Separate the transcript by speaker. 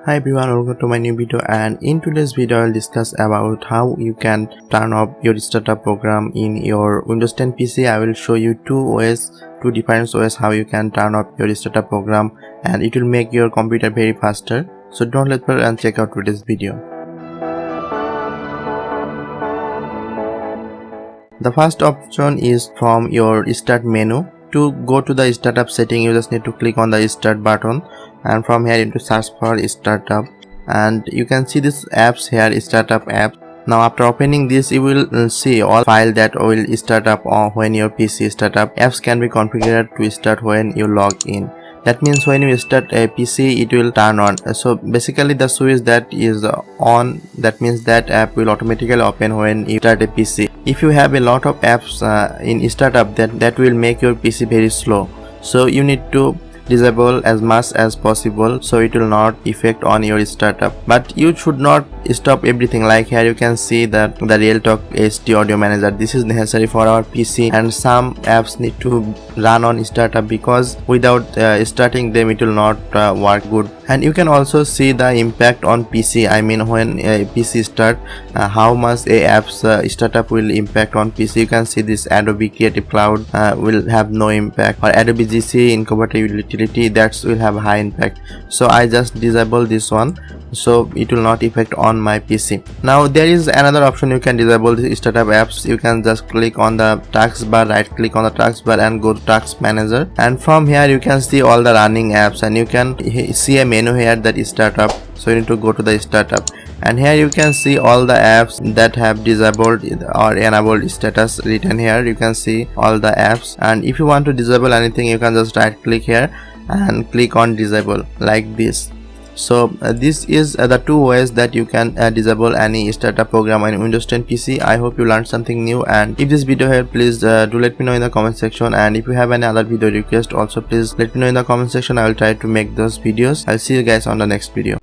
Speaker 1: Hi everyone, welcome to my new video, and in today's video I'll discuss about how you can turn off your startup program in your Windows 10 PC. I will show you two different ways how you can turn off your startup program, and it will make your computer very faster. So don't let go and check out today's video. The first option is from your start menu. To go to the startup setting, you just need to click on the start button, and from here you need to search for startup, and you can see this apps here, startup app. Now after opening this, you will see all file that will start up when your PC startup. Apps can be configured to start when you log in. That means when you start a PC, it will turn on. So basically the switch that is on, that means that app will automatically open when you start a PC. If you have a lot of apps in startup, that will make your PC very slow. So you need to disable as much as possible so it will not affect on your startup. But you should not stop everything. Like here you can see that the Realtek HD audio manager, this is necessary for our PC, and some apps need to run on startup because without starting them it will not work good. And you can also see the impact on PC. I mean, when a PC start, how much a app's startup will impact on PC. You can see this Adobe Creative Cloud will have no impact, or Adobe GC incompatible utility, that will have high impact. So I just disable this one so it will not affect on my PC. Now there is another option, you can disable the startup apps. You can just click on the taskbar, right click on the taskbar and go to task manager, and from here you can see all the running apps, and you can see a menu here that is startup. So you need to go to the startup, and here you can see all the apps that have disabled or enabled status written here. You can see all the apps, and if you want to disable anything, you can just right click here and click on disable like this. So this is the two ways that you can disable any startup program on Windows 10 PC. I hope you learned something new, and if this video helped, please do let me know in the comment section. And if you have any other video request, also please let me know in the comment section. I will try to make those videos. I'll see you guys on the next video.